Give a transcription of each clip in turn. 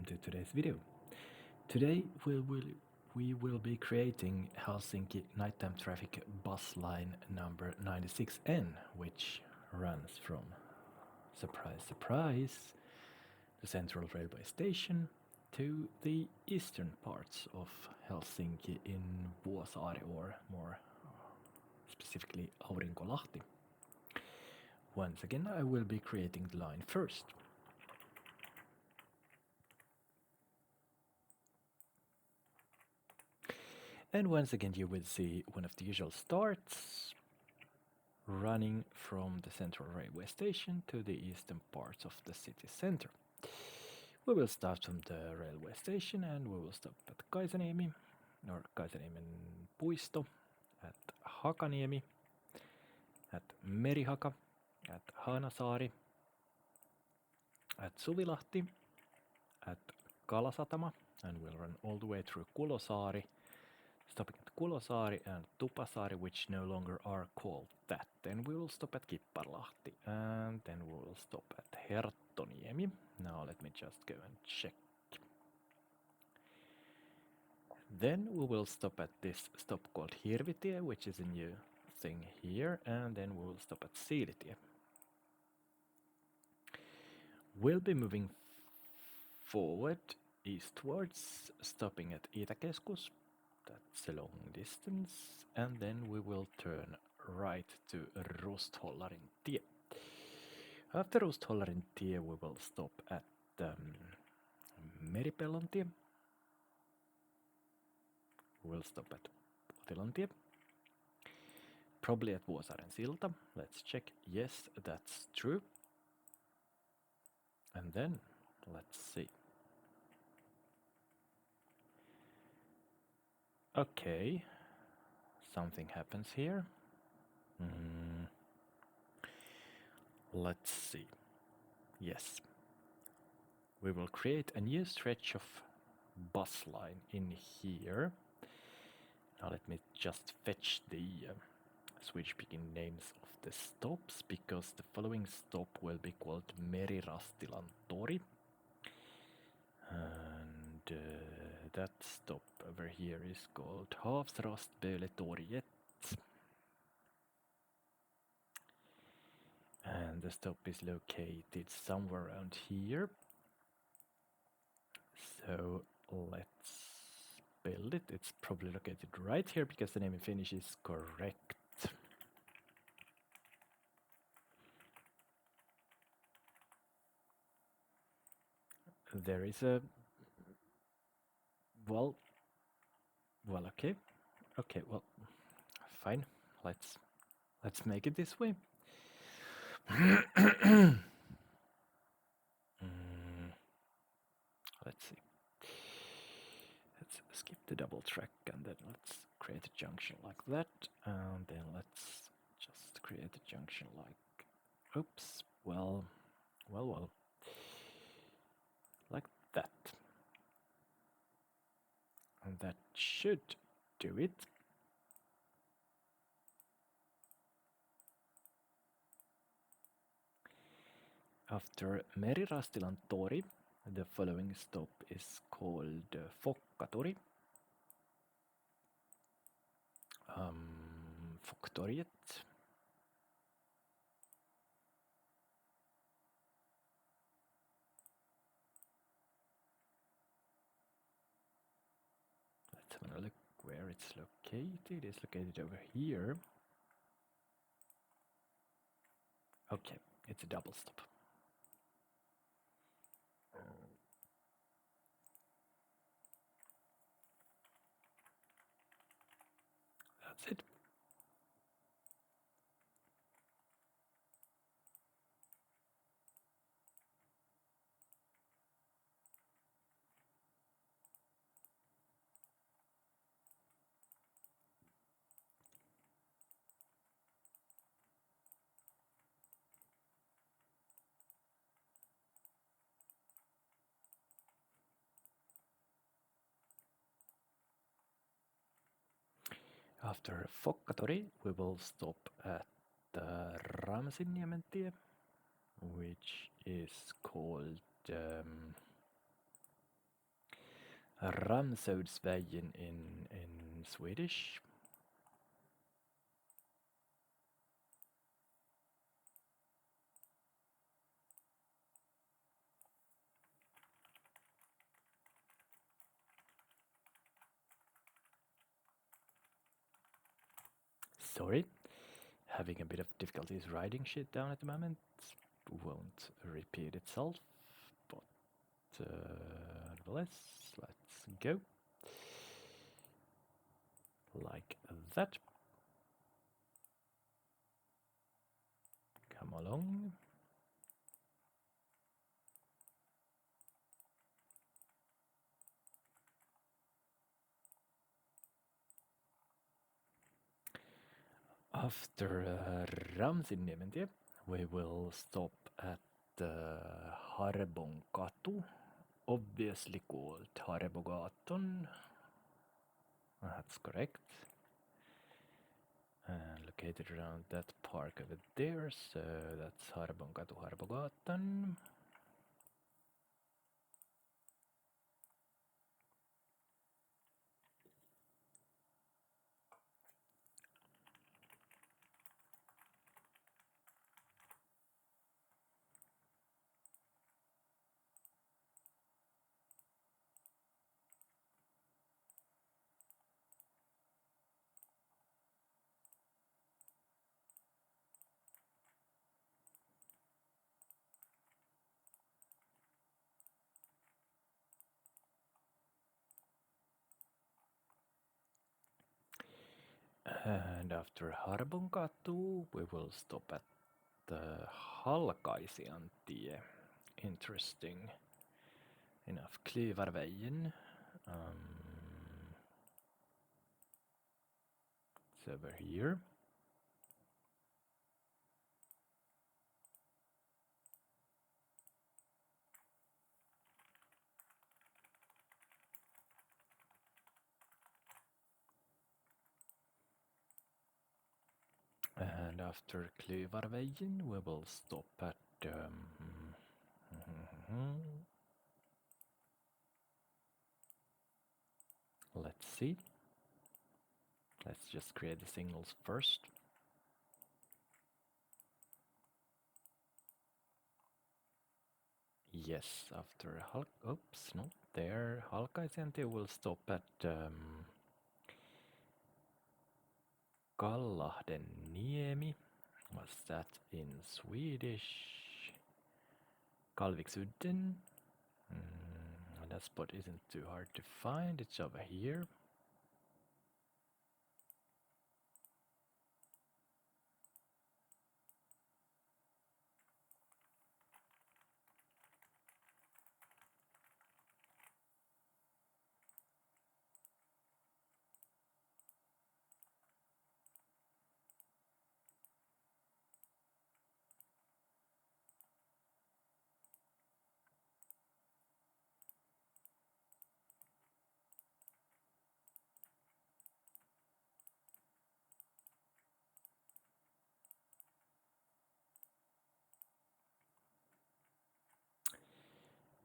welcome to today's video. Today we will be creating Helsinki nighttime traffic bus line number 96N, which runs from, surprise surprise, the central railway station to the eastern parts of Helsinki in Vuosaari, or more specifically Aurinkolahti. Once again, I will be creating the line first. And once again you will see one of the usual starts running from the central railway station to the eastern parts of the city center. We will start from the railway station and we will stop at Kaisaniemi, or Kaisaniemen puisto, at Hakaniemi, at Merihaka, at Hanasaari, at Suvilahti, at Kalasatama, and we'll run all the way through Kulosaari, stopping at Kulosaari and Tupasaari, which no longer are called that. Then we will stop at Kipparlahti, and then we will stop at Herttoniemi. Now let me just go and check. Then we will stop at this stop called Hirvitie, which is a new thing here, and then we will stop at Siilitie. We'll be moving forward eastwards, stopping at Itäkeskus. That's a long distance, and then we will turn right to Rusthållarin tie. After Rusthållarin tie, we will stop at Meripellon tie. We'll stop at Potilon tie. Probably at Vuosaaren silta. Let's check. Yes, that's true. And then, let's see. Okay, something happens here. Let's see. Yes, we will create a new stretch of bus line in here. Now let me just fetch the Swedish-speaking names of the stops, because the following stop will be called Merirastilan tori. And that stop over here is called Havsrastböletorget. And the stop is located somewhere around here. So let's build it. It's probably located right here because the name in Finnish is correct. There is a well, okay, well, fine. Let's make it this way. Let's see. Let's skip the double track and then let's create a junction like that, and then let's just create a junction like, oops, well, like that. And that should do it. After Merirastilan tori, the following stop is called Fokkatori. Foktoriet. Let's have a look where it's located. It's located over here. Okay, it's a double stop. That's it. After Fokkatori, we will stop at Ramsinniemen tie, which is called Ramsödsvägen in Swedish. Sorry, having a bit of difficulties writing shit down at the moment. Won't repeat itself, but nevertheless, let's go. Like that. Come along. After Ramsinniementie, we will stop at Harbonkatu, obviously called Harbogatan. That's correct. And located around that park over there, so that's Harbonkatu, Harbogatan. And after Harbonkatu, we will stop at the Halkaisiantie. Interesting enough. Klyvarvägen. It's over here. And after Klyvarvägen, we will stop at let's see. Let's just create the signals first. Yes, after oops, not there. Halkaisiantie will stop at Kallahdeniemi. What's that in Swedish? Kalviksudden. That spot isn't too hard to find. It's over here.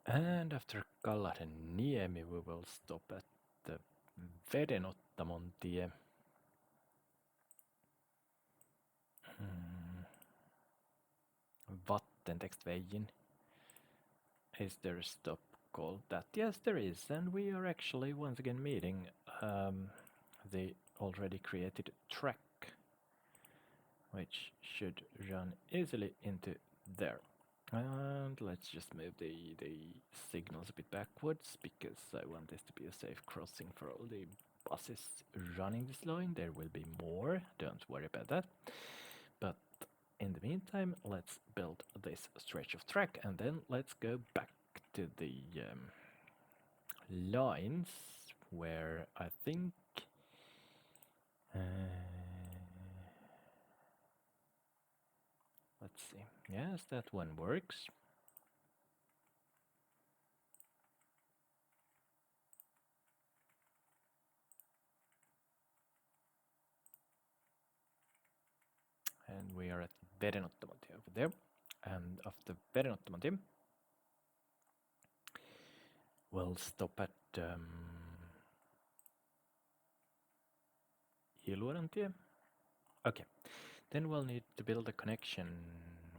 And after Kallahdeniemi, we will stop at the Vedenottamontie. Vattentäktsvägen. Is there a stop called that? Yes, there is, and we are actually once again meeting the already created track, which should run easily into there. And let's just move the signals a bit backwards, because I want this to be a safe crossing for all the buses running this line. There will be more, don't worry about that. But in the meantime, let's build this stretch of track, and then let's go back to the lines where I think let's see. Yes, that one works. And we are at Vedenottamontie over there. And after Vedenottamontie, we'll stop at Illuorantie. Okay, then we'll need to build a connection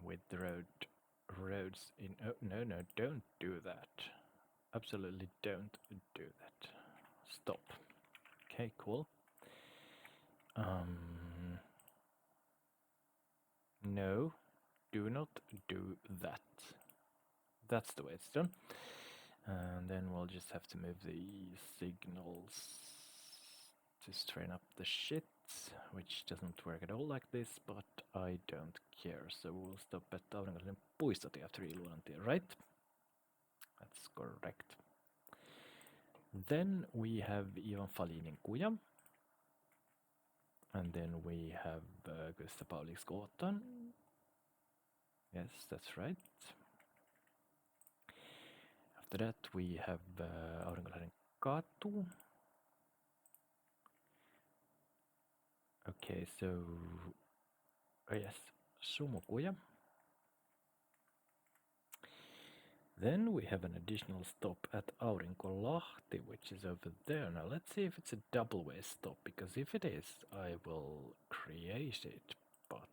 with the roads in. Oh, no, no, don't do that. Absolutely don't do that. Stop. Okay, cool. No, do not do that. That's the way it's done. And then we'll just have to move the signals to straighten up the shit, which doesn't work at all like this, but I don't care. So we'll stop at Aurinkoisen puistotie after Illuorantie, right? That's correct. Then we have Ivan Falinin kuja. And then we have Gustav Pauliksgatan. Yes, that's right. After that we have Aurinkoisen katu. Okay, so yes, Sumukuja. Then we have an additional stop at Aurinkolahti, which is over there. Now let's see if it's a double-way stop, because if it is, I will create it, but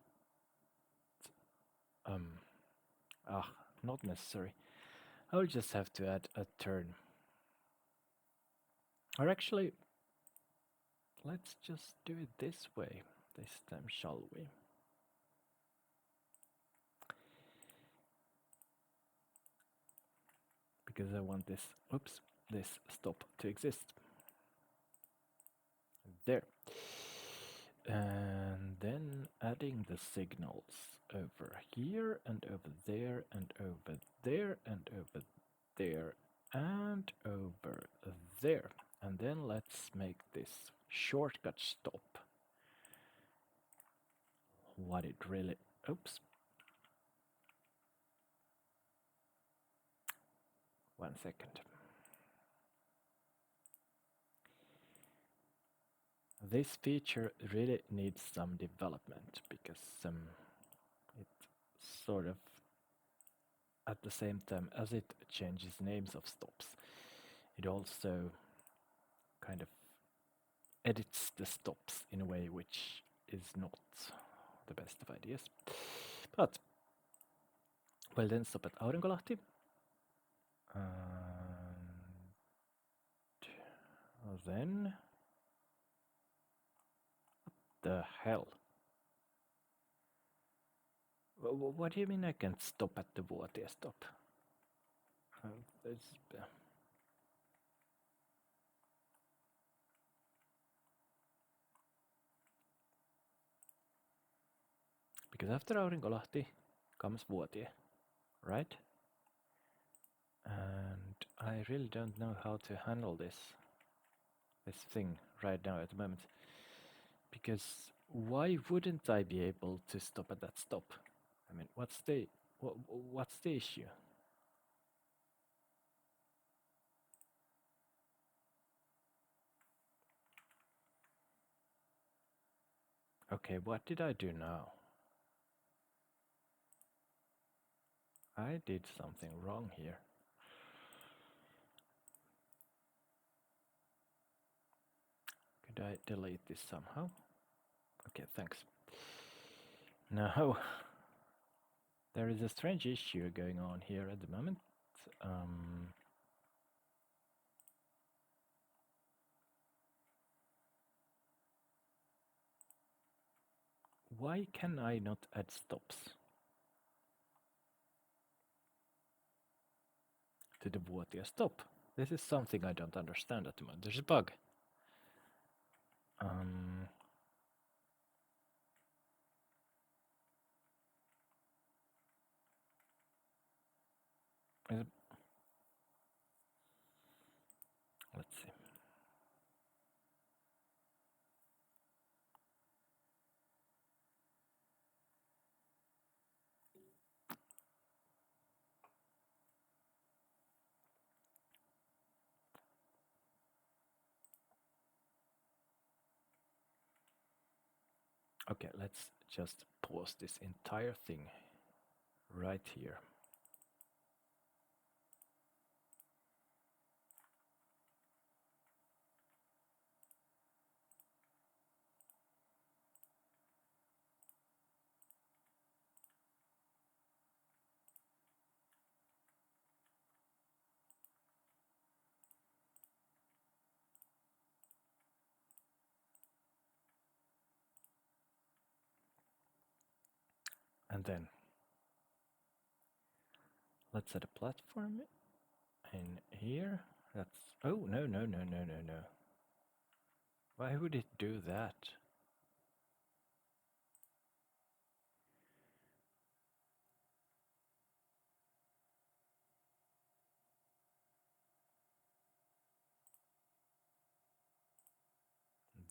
not necessary. I'll just have to add a turn. Or actually, let's just do it this way this time, shall we? Because I want this, this stop to exist. There. And then adding the signals over here and over there and over there and over there and over there. And then let's make this shortcut stop what it really... Oops. 1 second. This feature really needs some development, because it sort of, at the same time as it changes names of stops, it also kind of edits the stops in a way which is not the best of ideas. But we'll then stop at Aurinkolahti. And then... the hell? What do you mean I can't stop at the Vuotie stop? Because after Aurinkolahti comes Vuotie, right? And I really don't know how to handle this thing right now at the moment. Because why wouldn't I be able to stop at that stop? I mean, what's the issue? Okay, what did I do now? I did something wrong here. Could I delete this somehow? Okay, thanks. Now, there is a strange issue going on here at the moment. Why can I not add stops to the Vuotie stop? This is something I don't understand at the moment. There's a bug. Let's see. Okay, let's just pause this entire thing right here. And then let's set a platform in here. That's, oh, no, no, no, no, no, no. Why would it do that?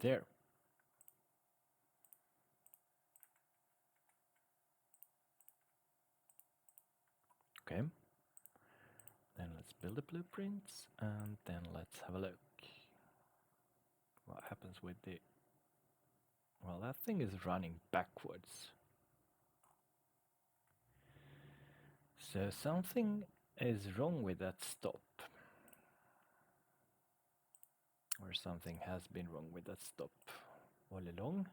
There. Okay. Then let's build the blueprints and then let's have a look. What happens with the... Well, that thing is running backwards. So something is wrong with that stop. Or something has been wrong with that stop all along.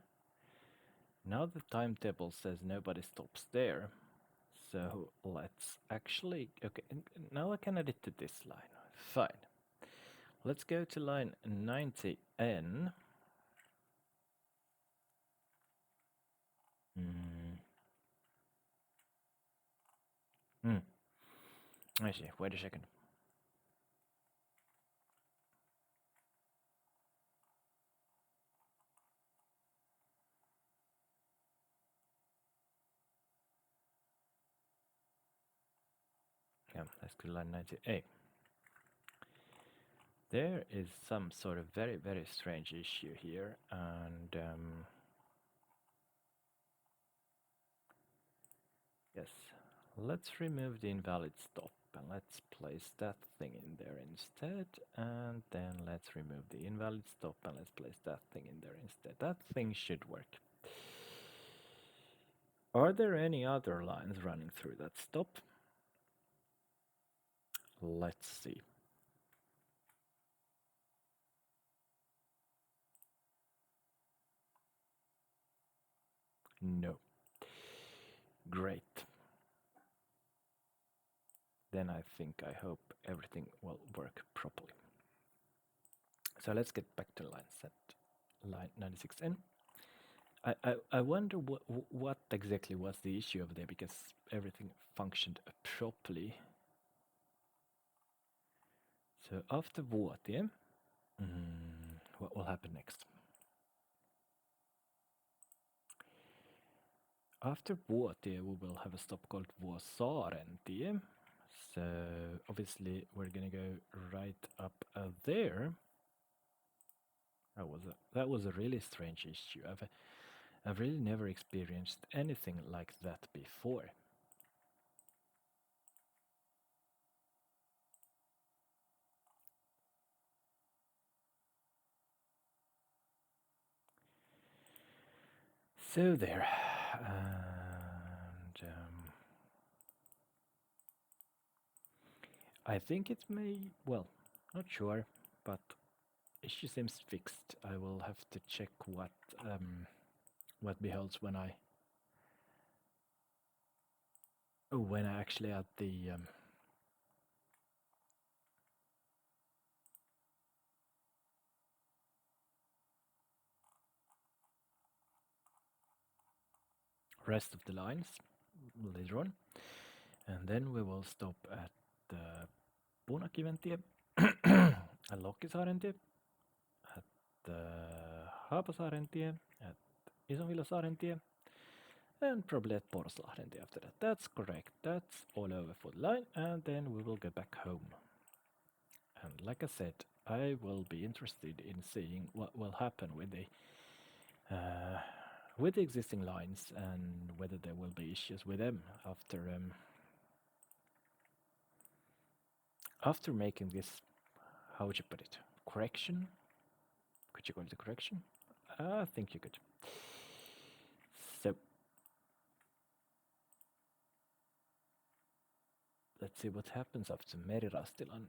Now the timetable says nobody stops there. So let's actually... Okay, now I can add it to this line. Fine. Let's go to line 90N. I see. Wait a second. Yeah, let's go to line 90A. There is some sort of very, very strange issue here, and yes, let's remove the invalid stop and let's place that thing in there instead, and then let's remove the invalid stop and let's place that thing in there instead. That thing should work. Are there any other lines running through that stop? Let's see. No. Great. Then I think, I hope everything will work properly. So let's get back to line 96N. I wonder what exactly was the issue over there, because everything functioned properly. So after Vuotie, what will happen next? After Vuotie, we will have a stop called Vuosaarentie. So obviously we're gonna go right up there. That was a really strange issue. I've really never experienced anything like that before. So there, and I think it may, well, not sure, but issue seems fixed. I will have to check what beholds when I actually add the rest of the lines later on, and then we will stop at the Punakiventie, at Lokisaarentie, at the Haapasaarentie, at Isonvillasaarentie, and probably at Porslahdentie after that. That's correct. That's all over for the line, and then we will go back home. And like I said, I will be interested in seeing what will happen with the existing lines and whether there will be issues with them after making this, how would you put it, correction? Could you call it a correction? I think you could. So let's see what happens after Merirastilan.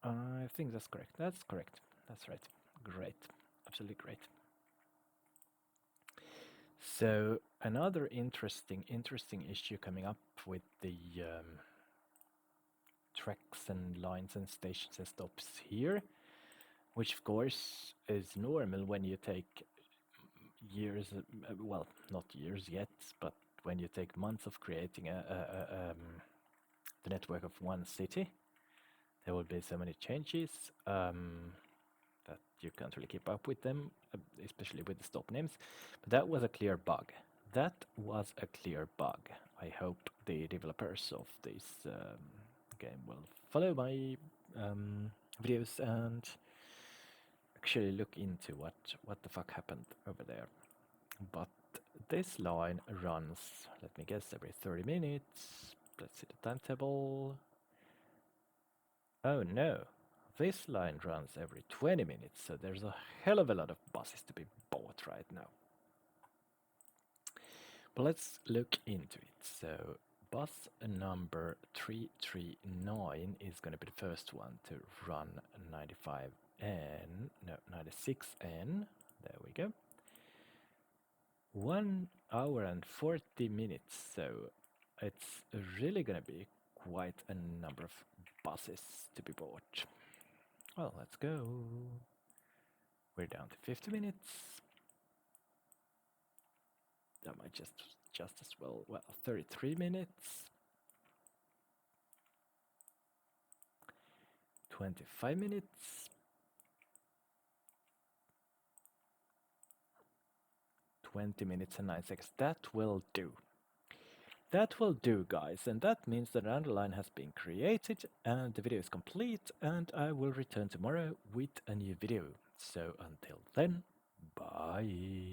I think that's correct. That's correct. That's right. Great. Absolutely great. So another interesting issue coming up with the tracks and lines and stations and stops here, which of course is normal when you take years, well, not years yet, but when you take months of creating the network of one city, there will be so many changes that you can't really keep up with them, especially with the stop names. But that was a clear bug. That was a clear bug. I hope the developers of this game will follow my videos and actually look into what the fuck happened over there. But this line runs, let me guess, every 30 minutes. Let's see the timetable. Oh no, this line runs every 20 minutes, so there's a hell of a lot of buses to be bought right now. But let's look into it. So bus number 339 is going to be the first one to run 95N, no, 96N. There we go. 1 hour and 40 minutes, so it's really gonna be quite a number of buses to be bought. Well, let's go. We're down to 50 minutes. That might just as well. Well, 33 minutes. 25 minutes. 20 minutes and 9 seconds. That will do. That will do, guys, and that means that an underline has been created and the video is complete, and I will return tomorrow with a new video. So until then, bye.